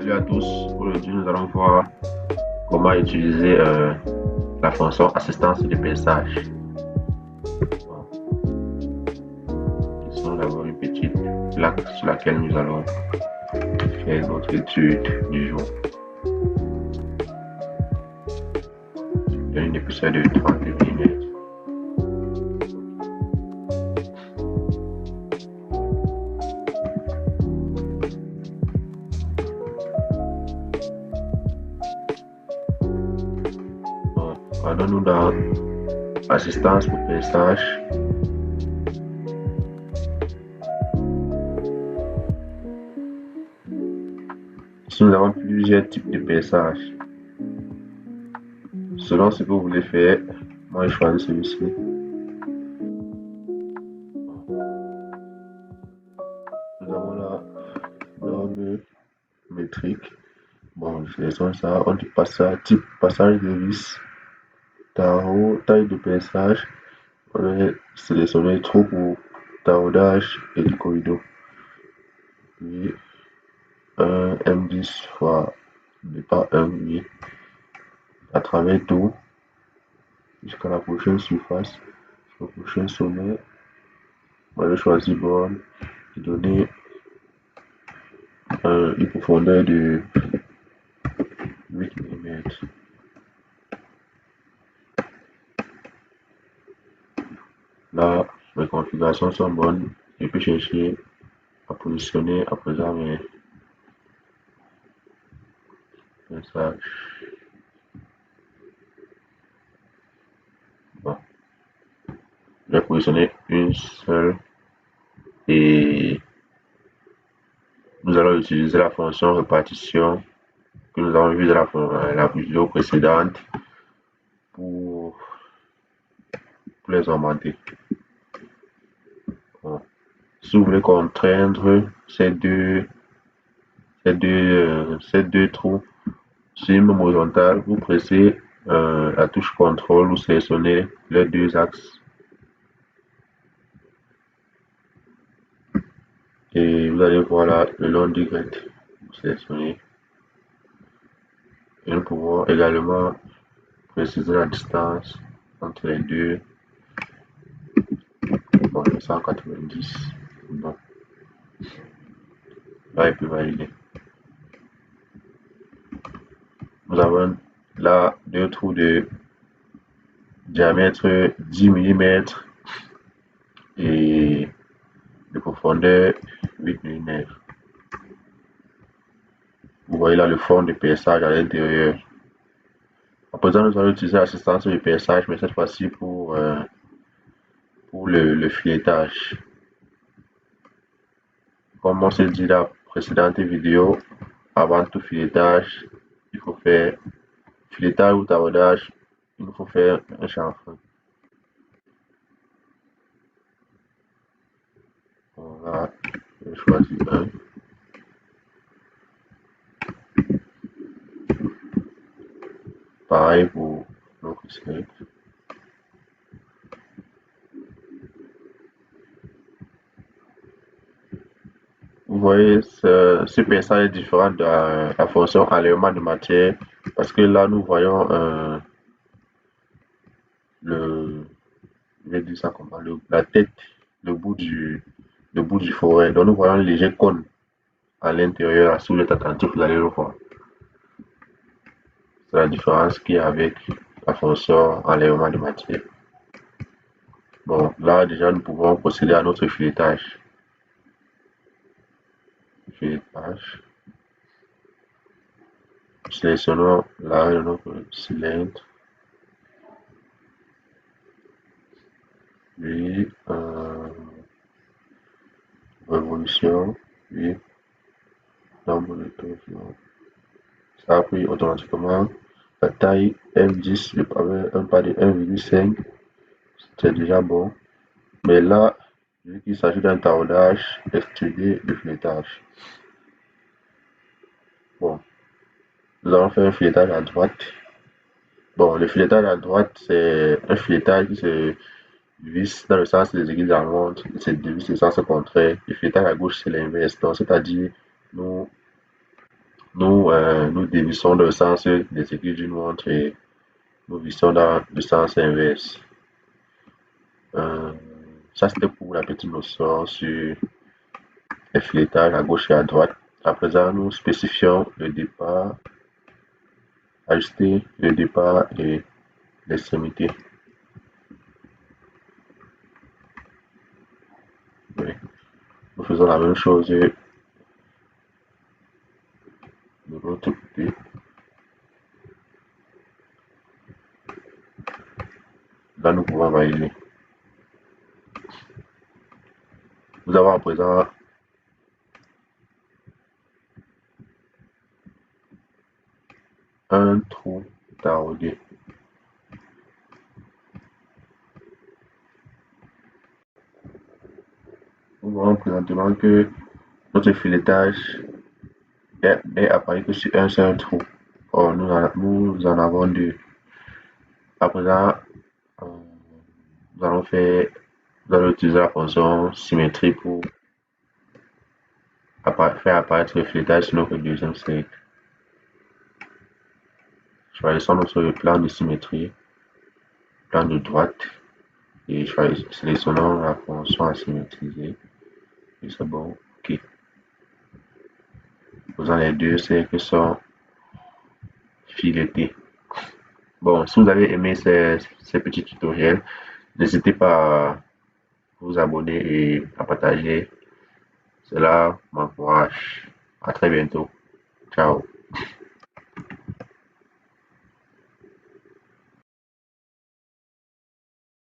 Salut à tous, aujourd'hui nous allons voir comment utiliser la fonction assistance de paysage. Ici nous avons une petite plaque sur laquelle nous allons faire notre étude du jour. Une épisode de 30 minutes. Allons-nous dans assistance au paysage. Ici, nous avons plusieurs types de paysages. Selon ce que vous voulez faire, moi je choisis celui-ci. Nous avons la norme métrique. Bon, je sélectionne ça. On dit type passage de vis. Tarot, taille de paysage. On va sélectionner trou pour taraudage et du corridor. Puis un M10 fois pas 1,8 à travers tout jusqu'à la prochaine surface, le prochain sommet. On va choisir borne et donner une profondeur de 8 mm. Là, mes configurations sont bonnes. Je peux chercher à positionner à présent mes messages. Bon. Je vais positionner une seule et nous allons utiliser la fonction répartition que nous avons vu dans la vidéo précédente pour les augmenter. Bon. Si vous voulez contraindre ces deux trous sur une même horizontale, vous pressez la touche contrôle, vous sélectionnez les deux axes et vous allez voir là le long du grid, vous sélectionnez et nous pouvons également préciser la distance entre les deux. Bon, 190. Bon. Là, il peut valider. Nous avons là deux trous de diamètre 10 mm et de profondeur 8 mm. Vous voyez là le fond de paysage à l'intérieur. À présent, nous allons utiliser l'assistance de paysage, mais cette fois-ci pour le filetage. Comme on s'est dit dans la précédente vidéo, avant tout filetage, il faut faire filetage ou taraudage, il faut faire un chanfrein. On va choisir un. Pareil pour l'autre slide. Vous voyez, ce paysage est différent de la fonction enlèvement de matière parce que là nous voyons je vais dire ça comment, la tête, le bout du forêt. Donc nous voyons un léger cône à l'intérieur, sous le attentif, vous allez le voir. C'est la différence qu'il y a avec la fonction enlèvement de matière. Bon, là déjà nous pouvons procéder à notre filetage. Sélectionnons l'arrêt de notre cylindre. Puis révolution, puis nombre de tours. Ça a pris automatiquement la taille M10 avec un pas de 1,5. C'est déjà bon. Mais là, vu qu'il s'agit d'un taraudage, extruder le filetage. Bon, nous allons faire un filetage à droite. Bon, le filetage à droite, c'est un filetage qui se visse dans le sens des aiguilles de la montre, c'est visse le sens contraire. Le filetage à gauche, c'est l'inverse. Donc, c'est-à-dire, nous Nous dévissons le sens des aiguilles d'une montre et nous vissons dans le sens inverse. Euh, Ça, c'était pour la petite notion sur les filettages à gauche et à droite. À présent, nous spécifions le départ, ajuster le départ et l'extrémité. Oui. Nous faisons la même chose de l'autre côté. Là, nous pouvons valider. Nous avons à présent un trou taraudé. Nous voyons présentement que notre filetage est apparu que sur un seul trou. Or, nous en avons deux. À présent, euh, nous allons utiliser la fonction symétrie pour faire apparaître le filetage sur notre deuxième cercle. Choisissons notre plan de symétrie, plan de droite, et sélectionnons la fonction à symétriser. Et c'est bon, ok. Posant les deux cercles sont filetés. Bon, si vous avez aimé ces petits tutoriels, n'hésitez pas à vous abonner et à partager. Cela m'encourage. À très bientôt. Ciao.